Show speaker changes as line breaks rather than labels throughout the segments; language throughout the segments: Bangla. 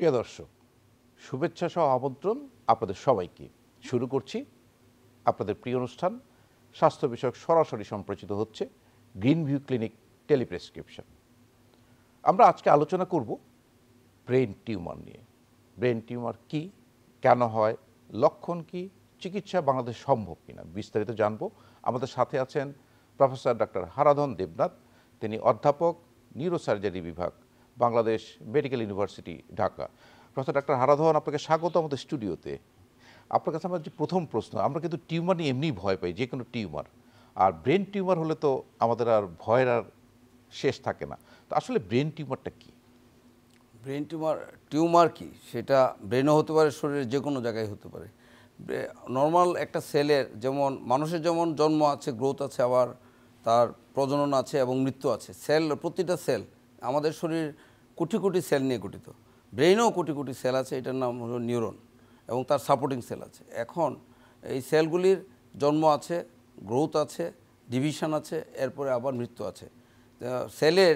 প্রিয় দর্শক, শুভেচ্ছা সহ আমন্ত্রণ আপনাদের সবাইকে। শুরু করছি আপনাদের প্রিয় অনুষ্ঠান স্বাস্থ্য বিষয়ক সরাসরি সম্প্রচারিত হচ্ছে গ্রিন ভিউ ক্লিনিক টেলিপ্রেসক্রিপশন। আমরা আজকে আলোচনা করব ব্রেন টিউমার নিয়ে। ব্রেন টিউমার কি, কেন হয়, লক্ষণ কি, চিকিৎসা বাংলাদেশ সম্ভব কিনা বিস্তারিত জানবো। আমাদের সাথে আছেন প্রফেসর ডক্টর হারাধন দেবনাথ। তিনি অধ্যাপক, নিউরোসার্জারি বিভাগ, Bangladesh medical university, Dhaka. Professor doctor Haradhan, আপনাকে স্বাগত আমাদের স্টুডিওতে। আপনার কাছে আমার যে প্রথম প্রশ্ন, আমরা কিন্তু টিউমার নিয়ে এমনি ভয় পাই, যে কোনো টিউমার। আর ব্রেন টিউমার হলে তো আমাদের আর ভয়ের আর শেষ থাকে না। তো আসলে ব্রেন টিউমারটা কি?
ব্রেন টিউমার কি, সেটা ব্রেনও হতে পারে, শরীরের যে কোনো জায়গায় হতে পারে। নর্মাল একটা সেলের, যেমন মানুষের যেমন জন্ম আছে, গ্রোথ আছে, আবার তার প্রজনন আছে এবং মৃত্যু আছে। সেল, প্রতিটা সেল, আমাদের শরীর কোটি কোটি সেল নিয়ে গঠিত। ব্রেনেও কোটি কোটি সেল আছে, এটার নাম হলো নিউরন, এবং তার সাপোর্টিং সেল আছে। এখন এই সেলগুলির জন্ম আছে, গ্রোথ আছে, ডিভিশন আছে, এরপরে আবার মৃত্যু আছে। সেলের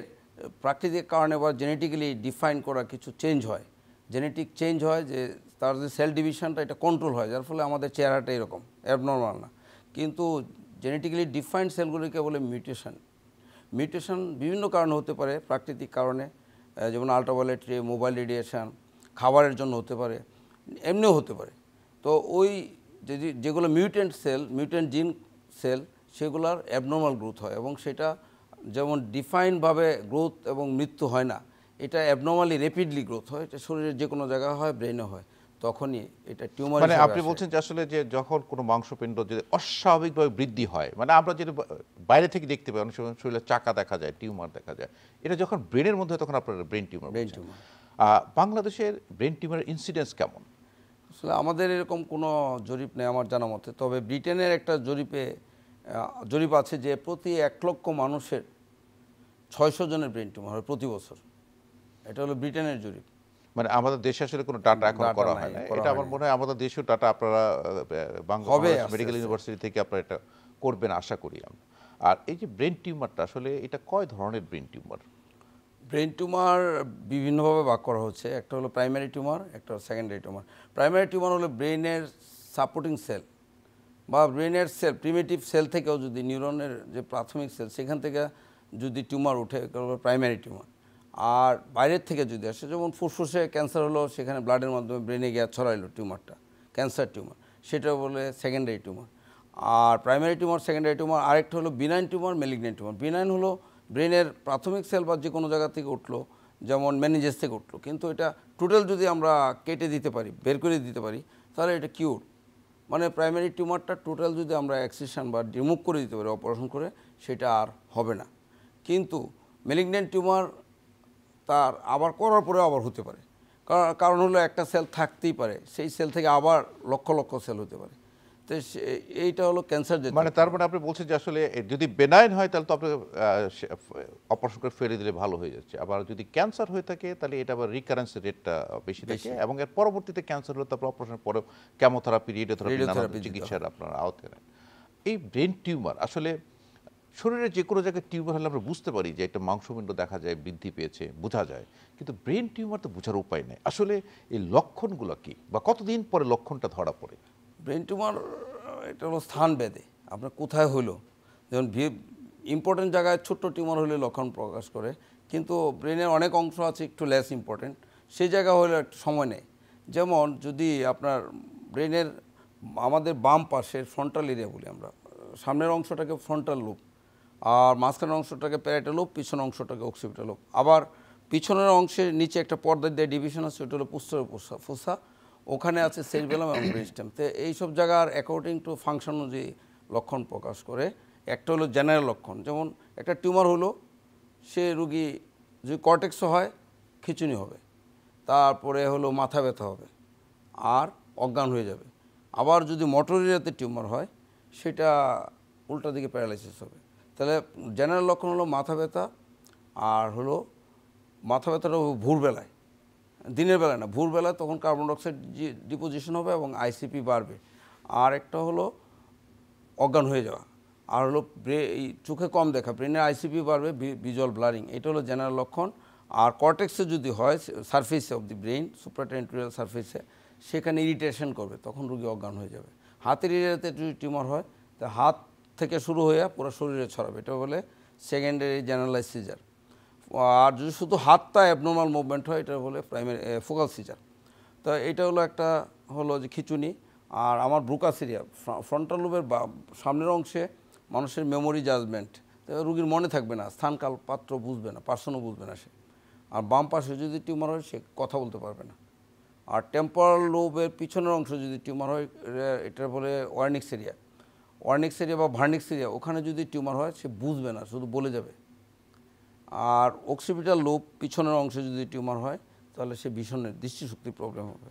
প্রাকৃতিক কারণে বা জেনেটিক্যালি ডিফাইন করা কিছু চেঞ্জ হয়, জেনেটিক চেঞ্জ হয়, যে তার যে সেল ডিভিশনটা এটা কন্ট্রোল হয়, যার ফলে আমাদের চেহারাটা এরকম, অ্যাবনর্মাল না। কিন্তু জেনেটিক্যালি ডিফাইন্ড সেলগুলিকে বলে মিউটেশন বিভিন্ন কারণে হতে পারে, প্রাকৃতিক কারণে, যেমন আল্ট্রাভায়োলেট রে, মোবাইল রেডিয়েশন, খাবারের জন্য হতে পারে, এমনিও হতে পারে। তো ওই যেগুলো মিউটেন্ট জিন সেল, সেগুলোর অ্যাবনর্মাল গ্রোথ হয়, এবং সেটা যেমন ডিফাইনভাবে গ্রোথ এবং মৃত্যু হয় না, এটা অ্যাবনর্মালি র্যাপিডলি গ্রোথ হয়। এটা শরীরের যে কোনো জায়গায় হয়, ব্রেনে হয়, তখনই এটা টিউমার।
মানে আপনি বলছেন যে আসলে যে যখন কোনো মাংসপিণ্ড যদি অস্বাভাবিকভাবে বৃদ্ধি হয়, মানে আমরা যেটা বাইরে থেকে দেখতে পাই, অনেক সময় শরীরে চাকা দেখা যায়, টিউমার দেখা যায়, এটা যখন ব্রেনের মধ্যে, তখন আপনার ব্রেন টিউমার। বাংলাদেশের ব্রেন টিউমারের ইনসিডেন্স কেমন?
আসলে আমাদের এরকম কোনো জরিপ নেই আমার জানা মতে, তবে ব্রিটেনের একটা জরিপ আছে যে প্রতি 1 লক্ষ মানুষের 600 জনের ব্রেন টিউমার হয় প্রতি বছর। এটা হলো ব্রিটেনের জরিপ।
মানে আমাদের দেশে আসলে কোনো ডাটা এখন করা হয় না। এটা আমার মনে হয় আমাদের দেশেও ডাটা আপনারা বাংলাদেশ মেডিকেল ইউনিভার্সিটি থেকে আপনারা এটা করবেন আশা করি আমরা। আর এই যে ব্রেন টিউমারটা, আসলে এটা কয় ধরনের ব্রেন টিউমার?
ব্রেন টিউমার বিভিন্নভাবে ভাগ করা হচ্ছে। একটা হলো প্রাইমারি টিউমার, একটা হলো সেকেন্ডারি টিউমার। প্রাইমারি টিউমার হলো ব্রেনের সাপোর্টিং সেল বা ব্রেনের সেল, প্রিমিটিভ সেল থেকেও যদি, নিউরনের যে প্রাথমিক সেল, সেখান থেকে যদি টিউমার উঠে, প্রাইমারি টিউমার। আর বাইরের থেকে যদি আসে, যেমন ফুসফুসে ক্যান্সার হলো, সেখানে ব্লাডের মাধ্যমে ব্রেনে গিয়ে ছড়াইলো টিউমারটা, ক্যান্সার টিউমার, সেটা বলে সেকেন্ডারি টিউমার। আর প্রাইমারি টিউমার, সেকেন্ডারি টিউমার। আরেকটা হলো benign tumour, malignant tumour. Benign হলো ব্রেনের প্রাথমিক সেল বা যে কোনো জায়গা থেকে উঠলো, যেমন মেনিনজাস থেকে উঠলো, কিন্তু এটা টোটাল যদি আমরা কেটে দিতে পারি, বের করে দিতে পারি, তাহলে এটা কিউর। মানে প্রাইমারি টিউমারটা টোটাল যদি আমরা এক্সিশন বা রিমুভ করে দিতে পারি অপারেশন করে, সেটা আর হবে না। কিন্তু ম্যালিগন্যান্ট টিউমার তার আবার করার পরেও আবার হতে পারে। কারণ হলো একটা সেল থাকতেই পারে, সেই সেল থেকে আবার লক্ষ লক্ষ সেল হতে পারে। তো এইটা হলো ক্যান্সার।
মানে তার মানে আপনি বলছেন যে আসলে যদি বেনাইন হয়, তাহলে তো আপনি অপারেশন করে ফেলে দিলে ভালো হয়ে যাচ্ছে। আবার যদি ক্যান্সার হয়ে থাকে, তাহলে এটা আবার রিকারেন্স রেটটা বেশি থাকে, এবং এর পরবর্তীতে ক্যান্সার হলে তারপর অপারেশনের পরেও কেমোথেরাপি, রেডিওথেরাপি চিকিৎসার আপনারা আওতায় নেন। এই ব্রেন টিউমার আসলে শরীরের যে কোনো জায়গায় টিউমার হলে আমরা বুঝতে পারি যে একটা মাংসপিণ্ড দেখা যায় বৃদ্ধি পেয়েছে, বোঝা যায়। কিন্তু ব্রেন টিউমার তো বোঝার উপায় নেই। আসলে এই লক্ষণগুলো কি, বা কতদিন পরে লক্ষণটা ধরা পড়ে?
ব্রেন টিউমার এটা হলো স্থান ভেদে, আপনার কোথায় হলো। যেমন ইম্পর্টেন্ট জায়গায় ছোট্ট টিউমার হলে লক্ষণ প্রকাশ করে, কিন্তু ব্রেনের অনেক অংশ আছে একটু লেস ইম্পর্টেন্ট, সেই জায়গা হলে একটু সময় নেয়। যেমন যদি আপনার ব্রেনের আমাদের বাম পাশের ফ্রন্টাল এরিয়া বলি আমরা, সামনের অংশটাকে ফ্রন্টাল লোব, আর মাঝখানের অংশটাকে প্যারাইটাল লোব, পিছনের অংশটাকে অক্সিপিটাল লোব। আবার পিছনের অংশের নিচে একটা পর্দা দিয়ে ডিভিশন আছে, ওটা হলো পোস্টেরিয়র ফোসা, ওখানে আছে সেরিবেলাম এবং ব্রেনস্টেম। তো এইসব জায়গার অ্যাকর্ডিং টু ফাংশন অনুযায়ী লক্ষণ প্রকাশ করে। একটা হলো জেনারেল লক্ষণ, যেমন একটা টিউমার হলো, সে রুগী যদি কর্টেক্সও হয়, খিঁচুনি হবে, তারপরে হলো মাথা ব্যথা হবে, আর অজ্ঞান হয়ে যাবে। আবার যদি মোটর এরিয়াতে টিউমার হয়, সেটা উল্টা দিকে প্যারালাইসিস হবে। তাহলে জেনারেল লক্ষণ হলো মাথা ব্যথা, আর হলো মাথা ব্যথাটা ভোরবেলায়, দিনের বেলায় না, ভোরবেলায়, তখন কার্বন ডাইঅক্সাইড ডিপোজিশন হবে এবং আইসিপি বাড়বে। আর একটা হলো অজ্ঞান হয়ে যাওয়া, আর হলো চোখে কম দেখা, ব্রেনের আইসিপি বাড়বে, ভিজুয়াল ব্লারিং, এটা হলো জেনারেল লক্ষণ। আর কর্টেক্সে যদি হয় সারফেসে অফ দি ব্রেইন সুপ্রাটেন্টোরিয়াল সারফেসে, সেখানে ইরিটেশন করবে, তখন রোগী অজ্ঞান হয়ে যাবে। হাতের এরিয়াতে যদি টিউমার হয় তা হাত থেকে শুরু হয়ে পুরো শরীরে ছড়াবে, এটা বলে সেকেন্ডারি জেনারেলাইজ সিজার। আর যদি শুধু হাতটা অ্যাবনর্মাল মুভমেন্ট হয়, এটা বলে প্রাইমারি ফোকাল সিজার। তো এটা হলো একটা হলো যে খিঁচুনি। আর আমার ব্রুকাস এরিয়া, ফ্রন্টাল লোবের সামনের অংশে মানুষের মেমোরি জাজমেন্ট, রুগীর মনে থাকবে না, স্থানকাল পাত্র বুঝবে না, পার্সনও বুঝবে না সে। আর বাম পাশে যদি টিউমার হয় সে কথা বলতে পারবে না। আর টেম্পোরাল লোবের পিছনের অংশ যদি টিউমার হয়, এটা বলে ওয়ার্নিক্স এরিয়া। ওয়ার্নিক্স এরিয়া বা ভার্নিক্স এরিয়া, ওখানে যদি টিউমার হয় সে বুঝবে না, শুধু বলে যাবে। আর অক্সিপিটাল লোব পিছনের অংশে যদি টিউমার হয় তাহলে সে ভীষণের দৃষ্টিশক্তি প্রবলেম হবে।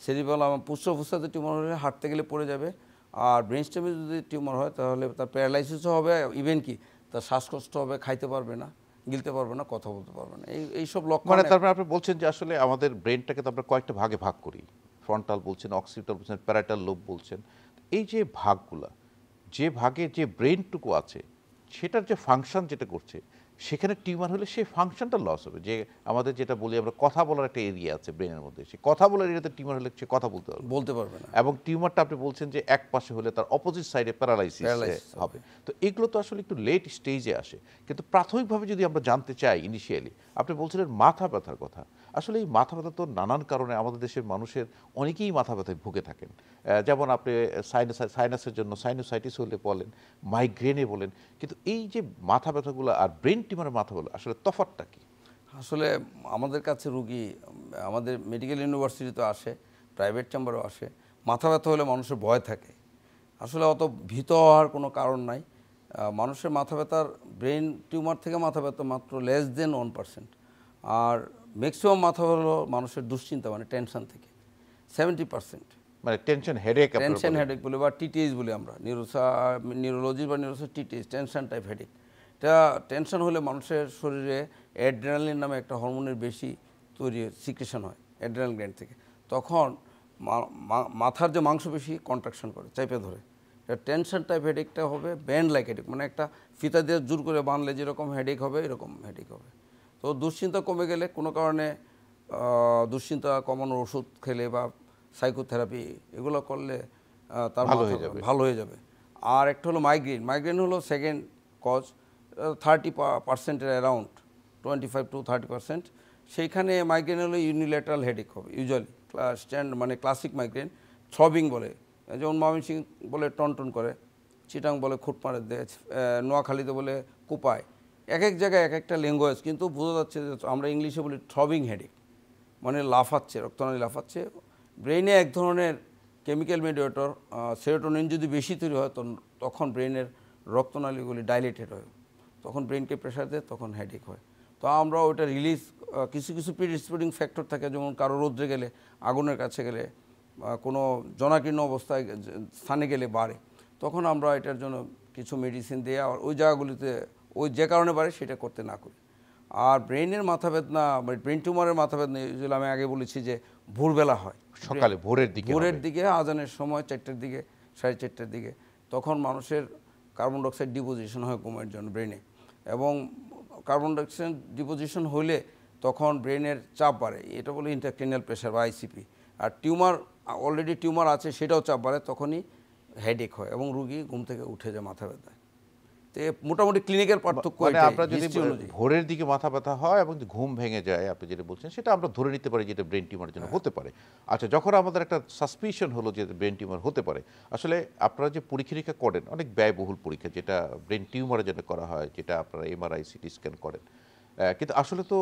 সেরিবেলাম পুষ্ঠপ্রস্থাতে টিউমার হলে হাঁটতে গেলে পড়ে যাবে। আর ব্রেন স্টেমে যদি টিউমার হয় তাহলে তার প্যারালাইসিসও হবে, ইভেন কি তার শ্বাসকষ্ট হবে, খাইতে পারবে না, গিলতে পারবে না, কথা বলতে পারবে না। এইসব লক্ষণ।
মানে তারপরে আপনি বলছেন যে আসলে আমাদের ব্রেনটাকে তো আমরা কয়েকটা ভাগে ভাগ করি, ফ্রন্টাল বলছেন, অক্সিপিটাল বলছেন, প্যারাটাল লোব বলছেন। এই যে ভাগগুলা, যে ভাগে যে ব্রেনটুকু আছে সেটার যে ফাংশন যেটা করছে, সেখানে টিউমার হলে সেই ফাংশনটা লস হবে। যে আমাদের যেটা বলি আমরা কথা বলার একটা এরিয়া আছে ব্রেনের মধ্যে, সেই কথা বলার এরিয়াতে টিউমার হলে সে কথা বলতে পারবে না। এবং টিউমারটা আপনি বলছেন যে এক পাশে হলে তার অপোজিট সাইডে প্যারালাইসিস হবে। তো এগুলো তো আসলে একটু লেট স্টেজে আসে। কিন্তু প্রাথমিকভাবে যদি আমরা জানতে চাই, ইনিশিয়ালি আপনি বলছিলেন মাথা ব্যথার কথা। আসলে এই মাথা ব্যথা তো নানান কারণে আমাদের দেশের মানুষের অনেকেই মাথা ব্যথায় ভুগে থাকেন। যেমন আপনি সাইনাসের জন্য সাইনোসাইটিস হলে বলেন, মাইগ্রেনে বলেন। কিন্তু এই যে মাথা ব্যথাগুলো আর ব্রেন টিউমারের মাথা বলে আসলে তফাৎটা কি?
আসলে আমাদের কাছে রুগী আমাদের মেডিকেল ইউনিভার্সিটিতে আসে, প্রাইভেট চেম্বারও আসে। মাথা ব্যথা হলে মানুষের ভয় থাকে। আসলে অত ভীত হওয়ার কোনো কারণ নাই। মানুষের মাথা ব্যথার ব্রেন টিউমার থেকে মাথা ব্যথা মাত্র লেস দেন 1%। আর ম্যাক্সিমাম মাথা হলো মানুষের দুশ্চিন্তা, মানে টেনশন থেকে 70%।
মানে টেনশন হেডেক,
টেনশন হেডেক বলে বা টিটিএস বলি আমরা, নিউরোলজি বা নিউরোসা টিটিএস, টেনশন টাইপ হেডেক। এটা টেনশন হলে মানুষের শরীরে অ্যাড্রেনালিন নামে একটা হরমোনের বেশি তৈরি সিক্রেশন হয় অ্যাড্রেনাল গ্ল্যান্ড থেকে। তখন মাথার যে মাংসপেশি কন্ট্রাকশন করে, চাইপে ধরে। এটা টেনশন টাইপ হেডেকটা হবে ব্যান্ড লাইক হেডেক, মানে একটা ফিতা দিয়ে জোর করে বাঁধলে যেরকম হেডেক হবে এরকম হেডেক হবে। তো দুশ্চিন্তা কমে গেলে, কোনো কারণে দুশ্চিন্তা কমানোর ওষুধ খেলে বা সাইকোথেরাপি এগুলো করলে তার ভালো হয়ে যাবে। আর একটা হলো মাইগ্রেন। মাইগ্রেন হলো সেকেন্ড কজ, 30%-এর অ্যারাউন্ড 25-30%। সেইখানে মাইগ্রেন হলো ইউনিল্যাটারাল হেডেক হবে ইউজুয়ালি, মানে ক্লাসিক মাইগ্রেন। থ্রবিং বলে, যেমন ময়মনসিংহ বলে টনটন করে, চিটাং বলে খুঁট মারে দেয়, নোয়াখালীতে বলে কোপায়। এক এক জায়গায় এক একটা ল্যাঙ্গুয়েজ, কিন্তু বোঝা যাচ্ছে যে আমরা ইংলিশে বলি থ্রবিং হেডেক, মানে লাফাচ্ছে, রক্তনালী লাফাচ্ছে। ব্রেইনে এক ধরনের কেমিক্যাল মিডিয়েটর সেরোটোনিন যদি বেশি তৈরি হয় তখন ব্রেইনের রক্তনালীগুলি ডাইলেটেড হয়, তখন ব্রেইনকে প্রেশার দেয়, তখন হেডেক হয়। তো আমরা ওইটা রিলিজ, কিছু কিছু প্রিডিসপোজিং ফ্যাক্টর থাকে, যেমন কারো রোদ্রে গেলে, আগুনের কাছে গেলে, কোনো জনাকীর্ণ অবস্থায় স্থানে গেলে বাড়ে, তখন আমরা এটার জন্য কিছু মেডিসিন দিয়ে আর ওই জায়গাগুলিতে ওই যে কারণে বাড়ে সেটা করতে না করি। আর ব্রেইনের মাথা বেদনা, ব্রেন টিউমারের মাথা বেদনা যেগুলো আমি আগে বলেছি যে ভোরবেলা হয়,
সকালে ভোরের দিকে
আজানের সময় 4টার দিকে, 4:30টার দিকে, তখন মানুষের কার্বন ডাইঅক্সাইড ডিপোজিশন হয় ঘুমের জন্য ব্রেনে। এবং কার্বন ডাইঅক্সাইড ডিপোজিশন হলে তখন ব্রেনের চাপ বাড়ে, এটা বলে ইন্ট্রাক্রেনিয়াল প্রেশার বা আইসিপি। আর টিউমার, অলরেডি টিউমার আছে সেটাও চাপ বাড়ে, তখনই হেডেক হয় এবং রুগী ঘুম থেকে উঠে যায় মাথা ব্যথায়। তো মোটামুটি ক্লিনিক্যাল পার্থক্য।
মানে আপনার যদি ভোরের দিকে মাথা ব্যথা হয় এবং ঘুম ভেঙে যায়, আপনি যেটা বলছেন সেটা আমরা ধরে নিতে পারি যেটা ব্রেন টিউমারের জন্য হতে পারে। আচ্ছা, যখন আমাদের একটা সাসপিশন হলো যে ব্রেন টিউমার হতে পারে, আসলে আপনারা যে পরীক্ষা নিরীক্ষা করেন, অনেক ব্যয়বহুল পরীক্ষা, যেটা ব্রেন টিউমারের জন্য করা হয়, যেটা আপনারা এমআরআই, সিটি স্ক্যান করেন, কিন্তু আসলে তো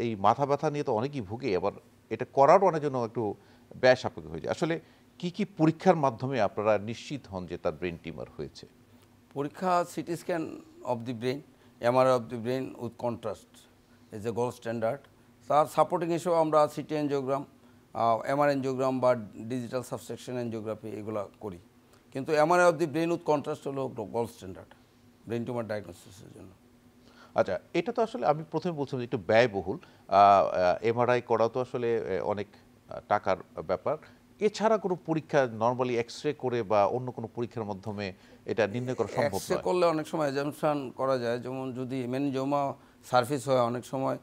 এই মাথা ব্যথা নিয়ে তো অনেকেই ভুগে, আবার এটা করারও অনেক জন্য একটু ব্যয় সাপেক্ষ হয়ে যায়। আসলে কি কি পরীক্ষার মাধ্যমে আপনারা নিশ্চিত হন যে তার ব্রেন টিউমার হয়েছে?
পরীক্ষা CT scan of the brain, MRI of the brain with contrast is a gold standard. তার সাপোর্টিং হিসেবে আমরা সিটি এনজিওগ্রাম, এমআর এনজিওগ্রাম বা ডিজিটাল সাবসেকশন এনজিওগ্রাফি এগুলো করি। কিন্তু MRI of the brain with contrast হলো গোল্ড স্ট্যান্ডার্ড ব্রেন টিউমার ডায়াগনোসিসের জন্য।
আচ্ছা, এটা তো আসলে আমি প্রথমে বলছিলাম একটু ব্যয়বহুল। এমআরআই করা তো আসলে অনেক টাকার ব্যাপার। এছাড়া কোনো পরীক্ষা নর্মালি এক্সরে করে বা অন্য কোনো পরীক্ষার মাধ্যমে এটা নির্ণয় করা সম্ভব নয়?
এক্সরে করলে অনেক সময় অ্যাজাম্পশন করা যায়, যেমন যদি মেনিনজিওমা সারফেস হয়, অনেক সময়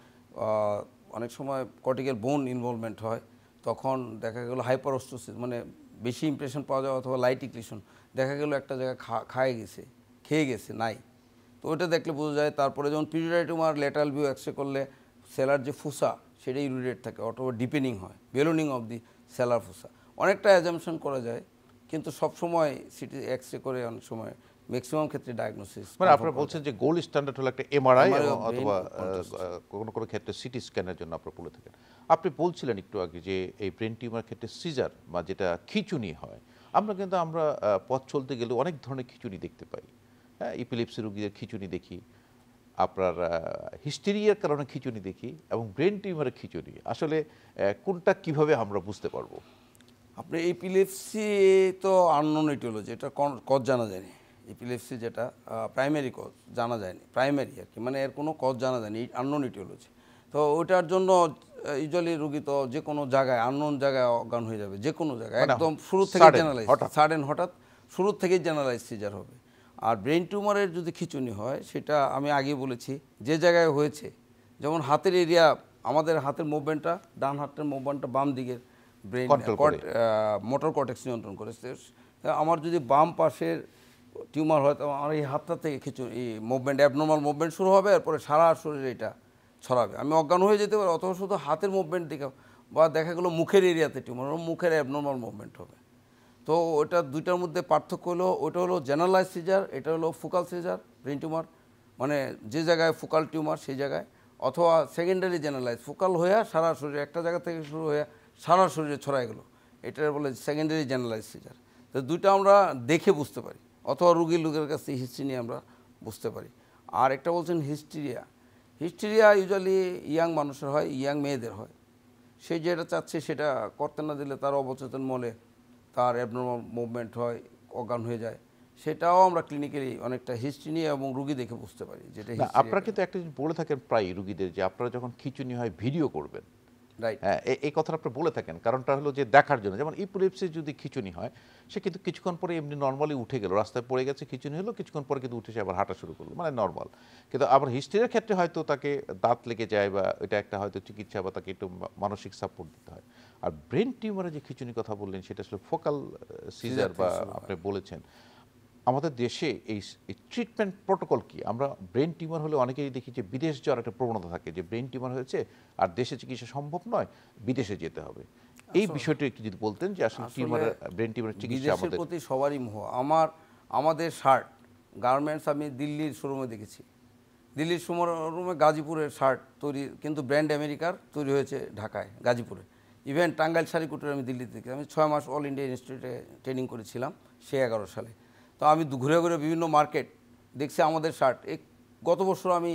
অনেক সময় কর্টিক্যাল বোন ইনভলভমেন্ট হয়, তখন দেখা গেল হাইপারোস্টোসিস মানে বেশি ইমপ্রেশন পাওয়া যায়, অথবা লাইট ইক্লিশন দেখা গেল একটা জায়গায় খেয়ে গেছে নাই, তো ওটা দেখলে বোঝা যায়। তারপরে যেমন পিউরিটারি টিউমার ল্যাটারাল ভিউ এক্সরে করলে সেলার যে ফুসা সেটা ইরুডেট থাকে, অথবা ডিপেনিং হয়, বেলুনিং অফ দি সেলার ফুসা, অনেকটা অ্যাজাম্পশন করা যায়, কিন্তু সবসময় সিটি এক্সরে করে অনেক সময় ম্যাক্সিমাম ক্ষেত্রে ডায়াগনোসিস।
মানে আপনারা বলছেন যে গোল্ড স্ট্যান্ডার্ড হলো একটা এমআরআই
MRI
অথবা
contrast।
কোনো কোনো ক্ষেত্রে সিটি স্ক্যানের জন্য আপনারা বলে থাকেন। আপনি বলছিলেন একটু আগে যে এই ব্রেন টিউমার ক্ষেত্রে সিজার বা যেটা খিঁচুনি হয়, আমরা পথ চলতে গেলে অনেক ধরনের খিঁচুনি দেখতে পাই। হ্যাঁ, ইপিলিপসি রোগীদের খিঁচুনি দেখি, আপনার হিস্টেরিয়ার কারণে খিঁচুনি দেখি, এবং ব্রেন টিউমারের খিঁচুনি আসলে কোনটা কিভাবে আমরা বুঝতে পারবো?
আপনি এপিলেপসি তো আননোন ইটিওলজি, এটা কজ জানা যায়নি। এপিলেপসি যেটা প্রাইমারি কজ জানা যায়নি, প্রাইমারি আর কি, মানে এর কোনো কজ জানা যায়নি, আননোন ইটিওলজি। তো ওইটার জন্য ইউজুয়ালি রুগী তো যে কোনো জায়গায় আননোন জায়গায় অজ্ঞান হয়ে যাবে, যে কোনো জায়গায় একদম শুরু থেকে জেনারেলাইজ, হঠাৎ শুরু থেকেই জেনারেলাইজ সিজার হবে। আর ব্রেন টিউমারের যদি খিঁচুনি হয়, সেটা আমি আগে বলেছি যে জায়গায় হয়েছে, যেমন হাতের এরিয়া, আমাদের হাতের মুভমেন্টটা, ডান হাতের মুভমেন্টটা বাম দিকের ব্রেন মোটর কর্টেক্স নিয়ন্ত্রণ করে। আমার যদি বাম পাশের টিউমার হয়, তো আমার এই হাতটা থেকে এই মুভমেন্ট, অ্যাবনর্মাল মুভমেন্ট শুরু হবে, এরপরে সারা শরীরে এটা ছড়াবে, আমি অজ্ঞান হয়ে যেতে পারি, অথবা শুধু হাতের মুভমেন্ট দেখে, বা দেখা গেলো মুখের এরিয়াতে টিউমার, মুখের অ্যাবনর্মাল মুভমেন্ট হবে। তো ওটা দুইটার মধ্যে পার্থক্য হলো, ওটা হলো জেনারেলাইজ সিজার, এটা হলো ফোকাল সিজার ব্রেন টিউমার, মানে যে জায়গায় ফোকাল টিউমার সেই জায়গায়, অথবা সেকেন্ডারি জেনারেলাইজ, ফোকাল হয়ে সারা শরীরে, একটা জায়গা থেকে শুরু হয়ে সারা শরীরে ছড়ায় গেলো, এটা বলে সেকেন্ডারি জেনারেলাইজ সিজার। তো দুইটা আমরা দেখে বুঝতে পারি, অথবা রুগীর কাছ থেকে হিস্ট্রি নিয়ে আমরা বুঝতে পারি। আর একটা বলছেন হিস্টেরিয়া, ইউজুয়ালি ইয়াং মানুষের হয়, ইয়াং মেয়েদের হয়, সে যেটা চাচ্ছে সেটা করতে না দিলে তার অবচেতন মনে তার অ্যাবনর্মাল মুভমেন্ট হয়, অজ্ঞান হয়ে যায়, সেটাও আমরা ক্লিনিক্যালি অনেকটা হিস্ট্রি নিয়ে এবং রুগী দেখে বুঝতে পারি যেটা।
আপনারা কিন্তু একটা জিনিস বলে থাকেন প্রায় রুগীদের, যে আপনারা যখন খিঁচুনি হয় ভিডিও করবেন।
রাইট,
হ্যাঁ, এই কথাটা আপনি বলে থাকেন, কারণটা হলো যে দেখার জন্য। যেমন ইপিলেপসি যদি খিঁচুনি হয়, সে কিন্তু কিছুক্ষণ পরে এমনি নর্মালি উঠে গেল, রাস্তায় পড়ে গেছে, খিঁচুনি হলো, কিছুক্ষণ পরে কিন্তু উঠে সে আবার হাঁটা শুরু করলো, মানে নর্মাল। কিন্তু আবার হিস্টেরিয়ার ক্ষেত্রে হয়তো তাকে দাঁত লেগে যায়, বা এটা একটা হয়তো চিকিৎসা, বা তাকে একটু মানসিক সাপোর্ট দিতে হয়। আর ব্রেন টিউমারে যে খিঁচুনির কথা বললেন, সেটা আসলে ফোকাল সিজার বা আপনি বলেছেন। আমাদের দেশে এই ট্রিটমেন্ট প্রোটোকল কি? আমরা ব্রেন টিউমার হলে অনেকেই দেখি যে বিদেশ যাওয়ার একটা প্রবণতা থাকে, যে ব্রেন টিউমার হয়েছে আর দেশে চিকিৎসা সম্ভব নয়, বিদেশে যেতে হবে। এই বিষয়টি একটু যদি বলতেন, যে আসলে ব্রেন টিউমারের চিকিৎসা আমাদের
প্রতি সবারই মোহ। আমাদের শার্ট গার্মেন্টস আমি দিল্লির শোরুমে দেখেছি, দিল্লির শোরুমে গাজীপুরের শার্ট তৈরি, কিন্তু ব্র্যান্ড আমেরিকার তৈরি হয়েছে ঢাকায়, গাজীপুরে। ইভেন টাঙ্গাইল শাড়িকুটের আমি দিল্লিতে দেখি, আমি 6 মাস অল ইন্ডিয়া ইনস্টিটিউটে ট্রেনিং করেছিলাম সে 11 সালে। তো আমি ঘুরে ঘুরে বিভিন্ন মার্কেট দেখছি আমাদের শার্ট। গত বছর আমি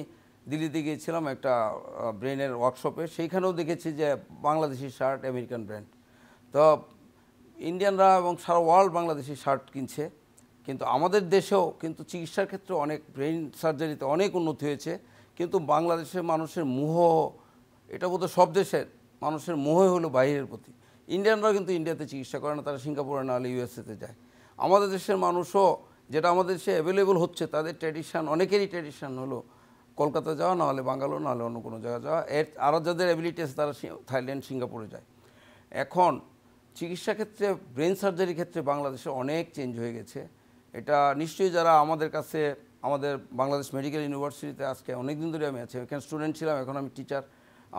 দিল্লিতে গিয়েছিলাম একটা ব্রেনের ওয়ার্কশপে, সেইখানেও দেখেছি যে বাংলাদেশি শার্ট আমেরিকান ব্র্যান্ড। তো ইন্ডিয়ানরা এবং সারা ওয়ার্ল্ড বাংলাদেশি শার্ট কিনছে, কিন্তু আমাদের দেশেও কিন্তু চিকিৎসার ক্ষেত্রে অনেক ব্রেন সার্জারিতে অনেক উন্নতি হয়েছে, কিন্তু বাংলাদেশের মানুষের মোহ, এটা বোধহয় সব দেশের মানুষের মোহই হলো বাইরের প্রতি। ইন্ডিয়ানরাও কিন্তু ইন্ডিয়াতে চিকিৎসা করে না, তারা সিঙ্গাপুরে না হলে ইউএসএতে যায়। আমাদের দেশের মানুষও, যেটা আমাদের দেশে অ্যাভেলেবল হচ্ছে, তাদের ট্র্যাডিশান, অনেকেরই ট্র্যাডিশান হলো কলকাতা যাওয়া, না হলে বাঙ্গালোর, না হলে অন্য কোনো জায়গায় যাওয়া। আরও যাদের অ্যাবিলিটি আছে তারা থাইল্যান্ড, সিঙ্গাপুরে যায়। এখন চিকিৎসা ক্ষেত্রে, ব্রেন সার্জারি ক্ষেত্রে বাংলাদেশে অনেক চেঞ্জ হয়ে গেছে। এটা নিশ্চয়ই যারা আমাদের কাছে, আমাদের বাংলাদেশ মেডিকেল ইউনিভার্সিটিতে আজকে অনেক দিন ধরে আমি আছি, এখানে স্টুডেন্ট ছিলাম, এখন আমি টিচার।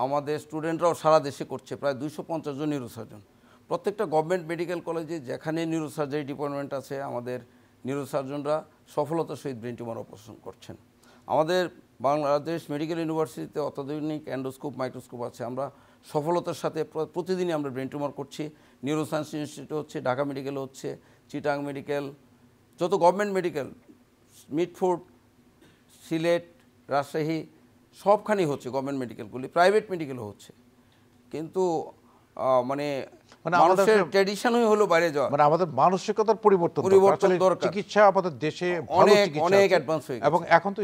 আমাদের স্টুডেন্টরাও সারা দেশে করছে, প্রায় 250 জন নিউরোসার্জন। প্রত্যেকটা গভর্নমেন্ট মেডিকেল কলেজে যেখানে নিউরোসার্জারি ডিপার্টমেন্ট আছে, আমাদের নিউরোসার্জনরা সফলতার সহিত ব্রেন টিউমার অপারেশন করছেন। আমাদের বাংলাদেশ মেডিকেল ইউনিভার্সিটিতে অত্যাধুনিক এন্ডোস্কোপ, মাইক্রোস্কোপ আছে। আমরা সফলতার সাথে প্রতিদিনই আমরা ব্রেন টিউমার করছি। নিউরোসায়েন্স ইনস্টিটিউট হচ্ছে, ঢাকা মেডিকেল হচ্ছে, চিটাং মেডিকেল, যত government medical, Mitford, Sylhet, Rajshahi, সবখানেই হচ্ছে গভর্নমেন্ট মেডিকেলগুলি, প্রাইভেট মেডিকেলও হচ্ছে। কিন্তু মানে
মানে আমাদের
মানুষের ট্র্যাডিশনই হলো বাইরে যাওয়া,
মানে আমাদের মানসিকতার পরিবর্তন
পরিবর্তন
আসলে
দরকার।
চিকিৎসা আমাদের দেশে ভালো
অনেক
চিকিৎসা
অনেক
আছে।
অ্যাডভান্স হয়ে গেছে।
এবং এখন তো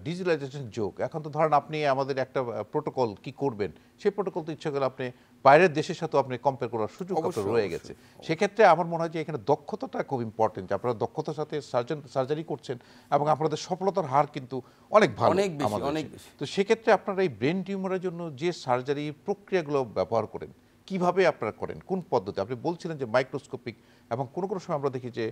ডিজিটালাইজেশন যুগ, এখন তো ধরেন আপনি আমাদের একটা প্রোটোকল কি করবেন, সেই প্রোটোকল তো ইচ্ছা করলে আপনি বাইরের দেশের সাথে আপনি কম্পেয়ার করার সুযোগ আপনার
অবশ্যই,
রয়ে গেছে। সেক্ষেত্রে আমার মনে হয় যে এখানে দক্ষতাটা খুব ইম্পর্টেন্ট। আপনারা দক্ষতার সাথে সার্জারি করছেন এবং আপনাদের সফলতার হার কিন্তু অনেক ভালো,
অনেক বেশি,
আমাদের
অনেক
দেশে।
বেশি।
তো সেক্ষেত্রে আপনারা এই ব্রেন টিউমারের জন্য যে সার্জারি প্রক্রিয়াগুলো ব্যবহার করেন, কিভাবে আপনারা করেন, কোন পদ্ধতি? আপনি বলছিলেন যে মাইক্রোস্কোপিক, এবং কোনো কোনো সময় আমরা দেখি যে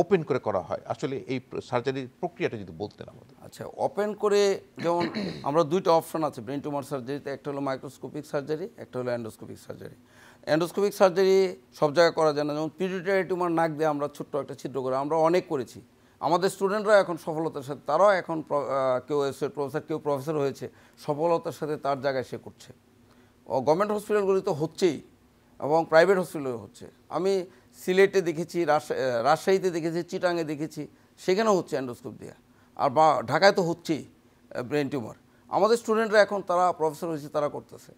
ওপেন করে করা হয়। আসলে এই সার্জারির প্রক্রিয়াটা যদি বলতেন আমাদের।
আচ্ছা, ওপেন করে যেমন আমরা দুইটা অপশন আছে ব্রেন টিউমার সার্জারিতে, একটা হলো মাইক্রোস্কোপিক সার্জারি, একটা হলো এন্ডোস্কোপিক সার্জারি। এন্ডোস্কোপিক সার্জারি সব জায়গায় করা যায় না, যেমন পিটুইটারি টিউমার নাক দিয়ে আমরা ছোট্ট একটা ছিদ্র করে আমরা অনেক করেছি। আমাদের স্টুডেন্টরা এখন সফলতার সাথে, তারাও এখন কেউ অ্যাসোসিয়েট প্রফেসর, কেউ প্রফেসর হয়েছে, সফলতার সাথে তার জায়গায় সে করছে। ও গভর্নমেন্ট হসপিটালগুলিতে হচ্ছেই এবং প্রাইভেট হসপিটালে হচ্ছে। আমি সিলেটে দেখেছি, রাজশাহীতে দেখেছি, চিটাঙে দেখেছি, সেখানেও হচ্ছে এন্ডোস্কোপ দিয়ে। আর ঢাকায় তো হচ্ছেই ব্রেন টিউমার। আমাদের স্টুডেন্টরা এখন তারা প্রফেসর হয়েছে, তারা করতেছে।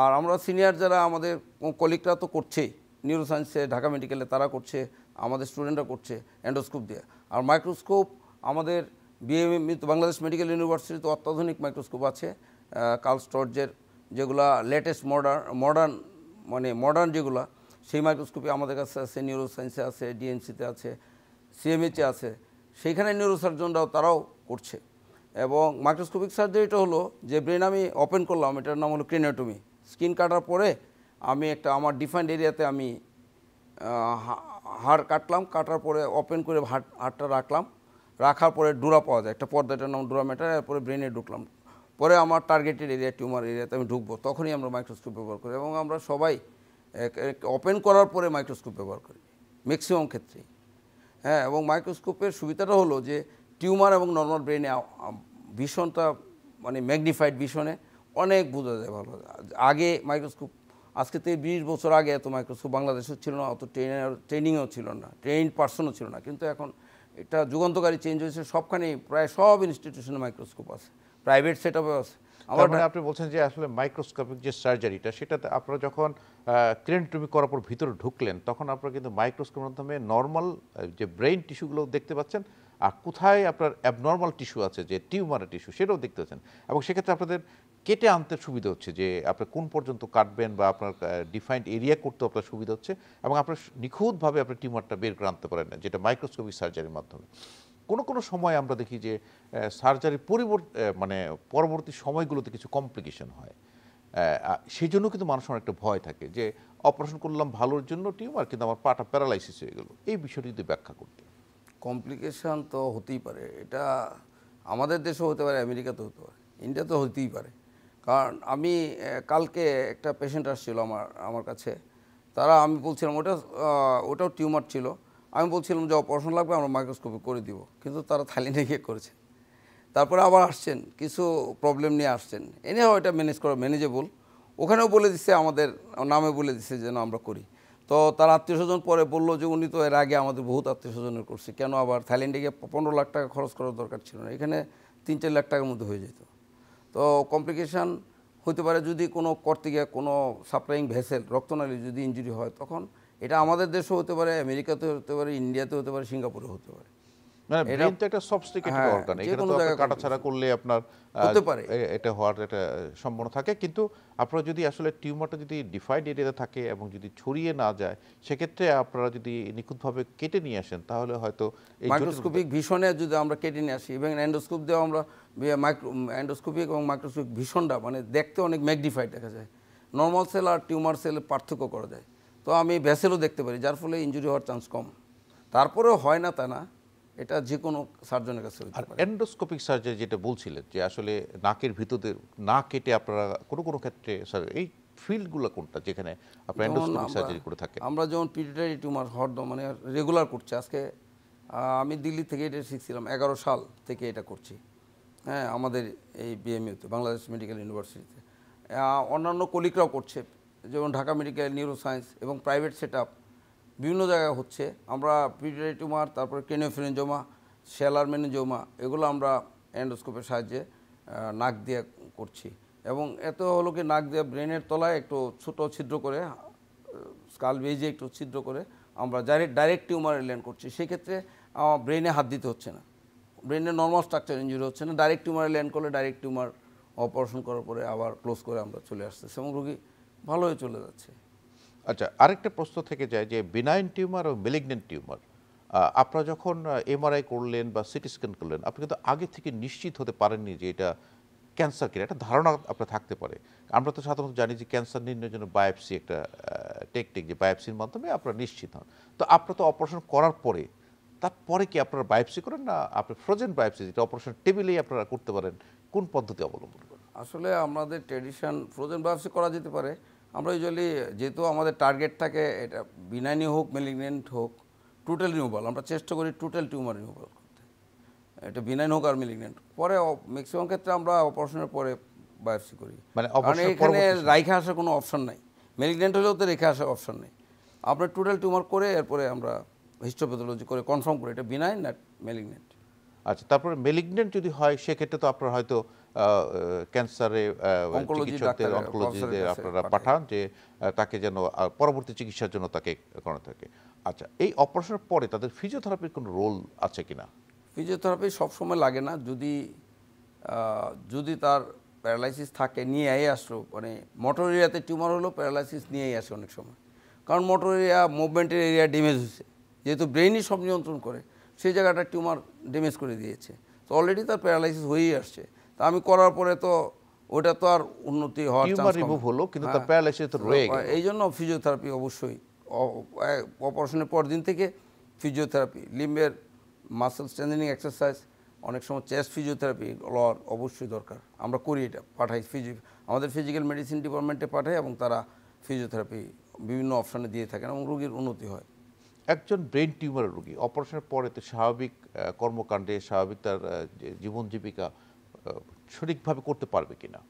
আর আমরা সিনিয়র যারা আমাদের কলিগরা তো করছেই, নিউরোসায়েন্সে ঢাকা মেডিকেলে তারা করছে, আমাদের স্টুডেন্টরা করছে এন্ডোস্কোপ দিয়ে। আর মাইক্রোস্কোপ আমাদের বিএমই বাংলাদেশ মেডিকেল ইউনিভার্সিটিতে অত্যাধুনিক মাইক্রোস্কোপ আছে, কার্ল স্টর্জের, যেগুলা লেটেস্ট মডার্ন যেগুলা, সেই মাইক্রোস্কোপি আমাদের কাছে আছে, নিউরোসায়েন্সে আছে, ডিএনসিতে আছে, সিএমএইচে আছে। সেইখানে নিউরোসার্জনরাও তারাও করছে। এবং মাইক্রোস্কোপিক সার্জারিটা হলো যে ব্রেন আমি ওপেন করলাম, এটার নাম হলো ক্রেনিওটমি। স্কিন কাটার পরে আমি একটা আমার ডিফাইন্ড এরিয়াতে আমি হাড় কাটলাম, কাটার পরে ওপেন করে হাড়টা রাখলাম, রাখার পরে ডুরা পাওয়া যায়, একটা পর্দাটার নাম ডুরা ম্যাটার, এরপরে ব্রেনে ঢুকলাম, পরে আমার টার্গেটেড এরিয়া টিউমার এরিয়াতে আমি ঢুকবো, তখনই আমরা মাইক্রোস্কোপ ব্যবহার করি। এবং আমরা সবাই ওপেন করার পরে মাইক্রোস্কোপ ব্যবহার করি ম্যাক্সিমাম ক্ষেত্রেই। হ্যাঁ, এবং মাইক্রোস্কোপের সুবিধাটা হলো যে টিউমার এবং নর্মাল ব্রেনে ভিশনটা মানে ম্যাগনিফাইড ভিশনে অনেক বোঝা যায় ভালো। আগে মাইক্রোস্কোপ, আজকে থেকে 20 বছর আগে এত মাইক্রোস্কোপ বাংলাদেশেও ছিল না, অত ট্রেনিংও ছিল না, ট্রেইনড পার্সনও ছিল না। কিন্তু এখন এটা যুগান্তকারী চেঞ্জ হয়েছে, সবখানেই প্রায় সব ইনস্টিটিউশনে মাইক্রোস্কোপ আছে, প্রাইভেট সেট আপে আছে।
মানে আপনি বলছেন যে আসলে মাইক্রোস্কোপিক যে সার্জারিটা, সেটাতে আপনারা যখন ক্রেনিওটমি করার পর ভিতরে ঢুকলেন, তখন আপনারা কিন্তু মাইক্রোস্কোপের মাধ্যমে নর্মাল যে ব্রেইন টিস্যুগুলো দেখতে পাচ্ছেন, আর কোথায় আপনার অ্যাবনর্মাল টিস্যু আছে, যে টিউমারের টিস্যু, সেটাও দেখতে পাচ্ছেন। এবং সেক্ষেত্রে আপনাদের কেটে আনতে সুবিধা হচ্ছে, যে আপনার কোন পর্যন্ত কাটবেন বা আপনার ডিফাইন্ড এরিয়া করতে আপনার সুবিধা হচ্ছে, এবং আপনার নিখুঁতভাবে আপনার টিউমারটা বের করে আনতে পারেন, যেটা মাইক্রোস্কোপিক সার্জারির মাধ্যমে। কোনো কোনো সময় আমরা দেখি যে সার্জারি মানে পরবর্তী সময়গুলোতে কিছু কমপ্লিকেশন হয়। সেই জন্য কিন্তু মানুষের অনেকটা ভয় থাকে যে অপারেশন করলাম ভালোর জন্য টিউমার, কিন্তু আমার পাটা প্যারালাইসিস হয়ে গেল। এই বিষয়টি যদি ব্যাখ্যা করতে।
কমপ্লিকেশান তো হতেই পারে, এটা আমাদের দেশেও হতে পারে, আমেরিকাতেও হতে পারে, ইন্ডিয়াতেও হতেই পারে। কারণ আমি কালকে একটা পেশেন্ট আসছিল আমার কাছে, আমি বলছিলাম ওটাও টিউমার ছিল, আমি বলছিলাম যে অপারেশন লাগবে, আমরা মাইক্রোস্কোপে করে দিব, কিন্তু তারা থাইল্যান্ডে গিয়ে করেছে। তারপরে আবার আসছেন, কিছু প্রবলেম নিয়ে আসছেন, এনে এটা ম্যানেজ করা ম্যানেজেবল। ওখানেও বলে দিচ্ছে, আমাদের নামে বলে দিচ্ছে যেন আমরা করি। তো তার আত্মীয় স্বজন পরে বললো যে উনি তো এর আগে আমাদের বহুত আত্মীয় স্বজনের করছে, কেন আবার থাইল্যান্ডে গিয়ে 15 লাখ টাকা খরচ করার দরকার ছিল না, এখানে 3-4 লাখ টাকার মধ্যে হয়ে যেত। তো কমপ্লিকেশান হতে পারে যদি কোনো করতে গিয়ে কোনো সাপ্লাইং ভেসেল, রক্তনালী যদি ইনজুরি হয়, তখন এটা আমাদের দেশেও হতে পারে, আমেরিকাতে হতে পারে, ইন্ডিয়াতে হতে পারে, সিঙ্গাপুরে হতে পারে।
মানে ব্রেন তো একটা সফিস্টিকেটেড অর্গান, এখানে তো আপনি কাটাছাড়া করলে আপনার
হতে পারে,
এটা হওয়ার একটা সম্ভাবনা থাকে। কিন্তু আপনারা যদি আসলে টিউমারটা যদি ডিফাইন্ড এরিয়াতে থাকে এবং যদি ছড়িয়ে না যায়, সেক্ষেত্রে আপনারা যদি নিখুঁতভাবে কেটে নিয়ে আসেন, তাহলে হয়তো এই
মাইক্রোস্কোপিক ভিশনে যদি আমরা কেটে নিয়ে আসি, এবং এন্ডোস্কোপ দিয়েও আমরা এন্ডোস্কোপিক এবং মাইক্রোস্কোপিক ভিশনটা মানে দেখতে অনেক ম্যাগনিফাইড দেখা যায়, নর্মাল সেল আর টিউমার সেলের পার্থক্য করা যায়। তো আমি ভেসেলও দেখতে পারি, যার ফলে ইনজুরি হওয়ার চান্স কম। তারপরেও হয় না তা না, এটা যে কোনো সার্জনের কাছে হতে পারে।
এন্ডোস্কোপিক সার্জারি যেটা বলছিলেন, যে আসলে নাকের ভিতরে না কেটে আপনারা কোনো কোনো ক্ষেত্রে এই ফিল্ডগুলো কোনটা যেখানে আপনারা এন্ডোস্কোপিক সার্জারি করে থাকেন?
আমরা যেমন পিটুইটারি টিউমার মানে রেগুলার করছি, আজকে আমি দিল্লি থেকে এটা শিখছিলাম, 11 সাল থেকে এটা করছি। হ্যাঁ, আমাদের এই বিএমইউতে বাংলাদেশ মেডিকেল ইউনিভার্সিটিতে অন্যান্য কলিগরাও করছে, যেমন ঢাকা মেডিকেল নিউরোসায়েন্স এবং প্রাইভেট সেট আপ বিভিন্ন জায়গায় হচ্ছে। আমরা পিটুইটারি টিউমার, তারপরে ক্রেনিওফ্যারিঞ্জিওমা, শেলার মেনিনজিওমা, এগুলো আমরা এন্ডোস্কোপের সাহায্যে নাক দিয়ে করছি। এবং এত হলো কি, নাক দিয়ে ব্রেনের তলায় একটু ছোটো ছিদ্র করে স্কাল বেজে একটু ছিদ্র করে আমরা ডাইরেক্ট টিউমারে ল্যান্ড করছি। সেক্ষেত্রে ব্রেনে হাত দিতে হচ্ছে না, ব্রেনের নর্মাল স্ট্রাকচার ইঞ্জুরি হচ্ছে না। ডাইরেক্ট টিউমারে ল্যান্ড করলে ডাইরেক্ট টিউমার অপারেশন করার পরে আবার ক্লোজ করে আমরা চলে আসতেছি এবং রোগী ভালো হয়ে চলে যাচ্ছে।
আচ্ছা, আরেকটা প্রশ্ন থেকে যায় যে বিনাইন টিউমার ও মেলিগন্যান্ট টিউমার, আপনারা যখন এমআরআই করলেন বা সিটি স্ক্যান করলেন, আপনি কিন্তু আগে থেকে নিশ্চিত হতে পারেননি যে এটা ক্যান্সার কিনা, একটা ধারণা আপনার থাকতে পারে। আমরা তো সাধারণত জানি যে ক্যান্সার নির্ণয়ের জন্য বায়োপসি একটা টেকনিক, যে বায়োপসির মাধ্যমে আপনারা নিশ্চিত হন। তো আপনারা তো অপারেশন করার পরে, তারপরে কি আপনারা বায়োপসি করেন, না আপনি ফ্রোজেন বায়োপসি যেটা অপারেশন টেবিলেই আপনারা করতে পারেন, কোন পদ্ধতি অবলম্বন করেন?
আসলে আমাদের ট্রেডিশন ফ্রোজেন বায়োপসি করা যেতে পারে। আমরা ইউজুয়ালি, যেহেতু আমাদের টার্গেট থাকে এটা বিনাইনি হোক মেলিগনেন্ট হোক টোটাল রিমুভাল, আমরা চেষ্টা করি টোটাল টিউমার রিমুভাল করতে, এটা বিনাইন হোক আর মেলিগনেন্ট। পরে ম্যাক্সিমাম ক্ষেত্রে আমরা অপারেশনের পরে বায়োপসি করি,
মানে
কারণ এখানে রাইখে আসার কোনো অপশন নাই। মেলিগনেন্ট হলেও তো রেখে আসার অপশন নেই। আমরা টোটাল টিউমার করে এরপরে আমরা হিস্টোপ্যাথোলজি করে কনফার্ম করি এটা বিনাইন না মেলিগনেন্ট।
আচ্ছা, তারপরে মেলিগন্যান্ট যদি হয় সেক্ষেত্রে তো আপনারা হয়তো ক্যান্সারে চিকিৎসকদের, অনকোলজিদের আপনারা পাঠান যে তাকে যেন পরবর্তী চিকিৎসার জন্য তাকে করা থাকে। আচ্ছা, এই অপারেশনের পরে তাদের ফিজিওথেরাপির কোনো রোল আছে কিনা?
ফিজিওথেরাপি সবসময় লাগে না, যদি তার প্যারালাইসিস থাকে নিয়ে আসলো, মানে মোটর এরিয়াতে টিউমার হলো প্যারালাইসিস নিয়েই আসে অনেক সময়, কারণ মোটর এরিয়া মুভমেন্টের এরিয়া ড্যামেজ হয়েছে, যেহেতু ব্রেনই সব নিয়ন্ত্রণ করে সেই জায়গাটা টিউমার ড্যামেজ করে দিয়েছে, তো অলরেডি তার প্যারালাইসিস হয়েই আসছে। তা আমি করার পরে তো ওটা তো আর উন্নতি হওয়ার চান্স
রিমুভ হলো, কিন্তু তার প্যারালাইসিস তো রয়ে গেল।
এই জন্য ফিজিওথেরাপি অবশ্যই অপারেশনের পর দিন থেকে ফিজিওথেরাপি, লিম্বের মাসেল স্ট্রেন্থেনিং এক্সারসাইজ, অনেক সময় চেস্ট ফিজিওথেরাপি অবশ্যই দরকার। আমরা করি, এটা পাঠাই আমাদের ফিজিক্যাল মেডিসিন ডিপার্টমেন্টে পাঠাই এবং তারা ফিজিওথেরাপি বিভিন্ন অপশানে দিয়ে থাকেন এবং রোগীর উন্নতি হয়।
একজন ব্রেন টিউমারের রোগী অপারেশনের পরে তো স্বাভাবিক কর্মকাণ্ডে, স্বাভাবিক তার জীবন জীবিকা সঠিকভাবে করতে পারবে কিনা?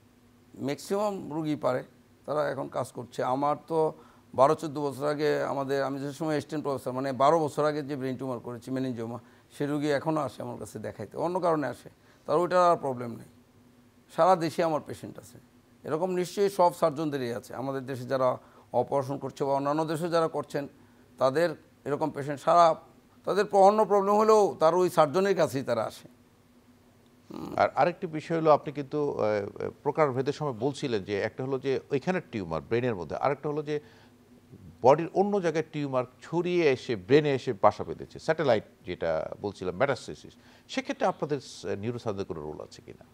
ম্যাক্সিমাম রুগী পারে, তারা এখন কাজ করছে। আমার তো 12-14 বছর আগে আমি যে সময় অ্যাসিস্ট্যান্ট প্রফেসর, মানে 12 বছর আগে যে ব্রেন টিউমার করেছি মেনিনজিওমা, সে রুগী এখনও আসে আমার কাছে দেখাইতে, অন্য কারণে আসে, তার ওইটার আর প্রবলেম নেই। সারা দেশে আমার পেশেন্ট আছে এরকম, নিশ্চয়ই সব সার্জনদেরই আছে। আমাদের দেশে যারা অপারেশন করছে বা অন্যান্য দেশে যারা করছেন তাদের এরকম পেশেন্ট তাদের অন্য প্রবলেম হলেও তার ওই সার্জনের কাছেই তারা আসে।
আর আরেকটি বিষয় হলো, আপনি কিন্তু প্রকারভেদের সময় বলছিলেন যে একটা হলো যে ওইখানের টিউমার ব্রেনের মধ্যে, আরেকটা হলো যে বডির অন্য জায়গায় টিউমার ছড়িয়ে এসে ব্রেনে এসে বাসা বেঁধেছে, স্যাটেলাইট যেটা বলছিলাম, মেটাস্টেসিস। সেক্ষেত্রে আপনাদের নিউরোসার্জনের কোনো রোল আছে কিনা?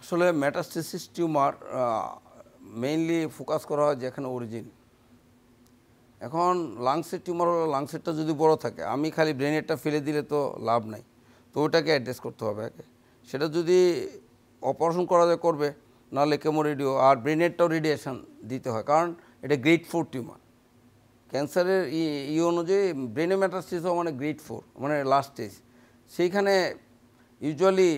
আসলে মেটাস্টেসিস টিউমার মেইনলি ফোকাস করা হয় যেখানে অরিজিন। এখন লাংসের টিউমার হলো, লাংসেরটা যদি বড় থাকে, আমি খালি ব্রেনেরটা ফেলে দিলে তো লাভ নাই, তো ওটাকে অ্যাড্রেস করতে হবে আগে। সেটা যদি অপারেশন করা যায় করবে, নাহলে কেমো রেডিও, আর ব্রেনেরটাও রেডিয়েশন দিতে হয়, কারণ এটা গ্রেড 4 টিউমার। ক্যান্সারের অনুযায়ী ব্রেনে মেটাস্টেসিস মানে গ্রেড 4, মানে লাস্ট স্টেজ। সেইখানে ইউজুয়ালি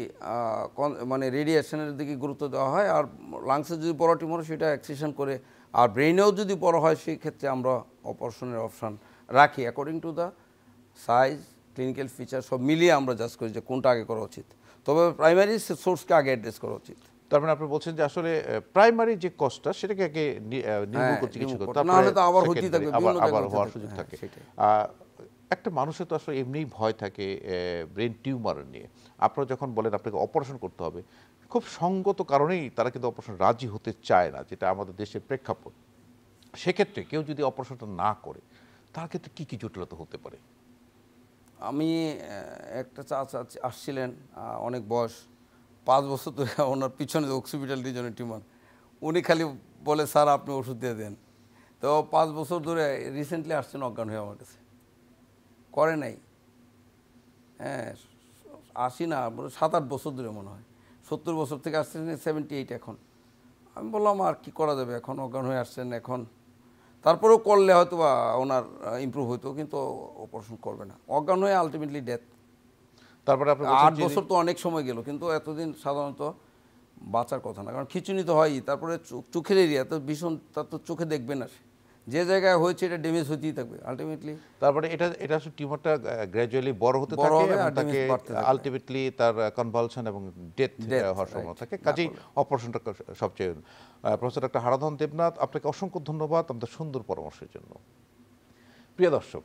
মানে রেডিয়েশনের দিকে গুরুত্ব দেওয়া হয়। আর লাংসে যদি বড় টিউমার সেটা এক্সিশন করে, আর ব্রেনেও যদি বড় হয় সেই ক্ষেত্রে আমরা অপারেশনের অপশান রাখি according to the size, clinical feature সব মিলিয়ে আমরা জাজ করি যে কোনটা আগে করা উচিত। তবে প্রাইমারি সোর্সকে আগে অ্যাড্রেস করা উচিত।
তার মানে আপনি বলছেন যে আসলে প্রাইমারি যে কজটা সেটাকে আগে নির্মূল চিকিৎসা করতে,
তাহলে তো আবার হতেই থাকবে,
আবার হওয়ার সুযোগ থাকে। একটা মানুষের তো আসলে এমনিই ভয় থাকে ব্রেন টিউমার নিয়ে। আপনারা যখন বলেন আপনাকে অপারেশন করতে হবে, খুব সঙ্গত কারণেই তারা কিন্তু অপারেশন রাজি হতে চায় না, যেটা আমাদের দেশের প্রেক্ষাপট। সেক্ষেত্রে কেউ যদি অপারেশনটা না করে, তার ক্ষেত্রে কী কী জটিলতা হতে পারে?
আমি একটা চাচা আসছিলেন, অনেক বয়স, 5 বছর ধরে ওনার পিছনে অক্সিপিটাল রিজনের টিউমার, উনি খালি বলে স্যার আপনি ওষুধ দিয়ে দেন। তো 5 বছর ধরে রিসেন্টলি আসছেন অজ্ঞান হয়ে আমার কাছে, করে নাই, হ্যাঁ 80 না 7-8 বছর ধরে মনে হয়, 70 বছর থেকে আসছেন, 78 এখন। আমি বললাম আর কি করা যাবে, এখন অজ্ঞান হয়ে আসছেন, এখন তারপরেও করলে হয়তো বা ওনার ইমপ্রুভ হইতো, কিন্তু অপারেশন করবে না, অজ্ঞান হয়ে আলটিমেটলি ডেথ।
তারপরে
8 বছর তো অনেক সময় গেল, কিন্তু এতদিন সাধারণত বাঁচার কথা না, কারণ খিচুনি তো হয়ই। তারপরে চোখের এরিয়া তো ভীষণ, তার তো চোখে দেখবে না, যে জায়গায় হয়েছে এটা ড্যামেজ হতেই থাকবে আলটিমেটলি।
তারপরে এটা এটা আসলে টিউমারটা গ্র্যাজুয়ালি বড় হতে
বড়
থাকে
হবে
এবং
আর
তাকে
damage বাড়তে থাকবে।
আলটিমেটলি তার কনভালশন এবং ডেথ
Death,
হওয়ার সম্ভাবনা
right,
থাকে।
না
কাজেই
করলে।
অপারেশনটা সবচেয়ে প্রফেসর ডক্টর হারাধন দেবনাথ, আপনাকে অসংখ্য ধন্যবাদ আপনাদের সুন্দর পরামর্শের জন্য। প্রিয় দর্শক,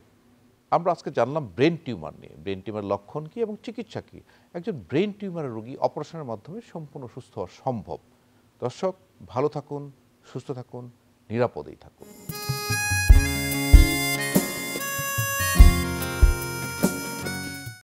আমরা আজকে জানলাম ব্রেন টিউমার নিয়ে, ব্রেন টিউমারের লক্ষণ কী এবং চিকিৎসা কী। একজন ব্রেন টিউমারের রোগী অপারেশনের মাধ্যমে সম্পূর্ণ সুস্থ হওয়া সম্ভব। দর্শক, ভালো থাকুন, সুস্থ থাকুন, নিরাপদেই থাকুন।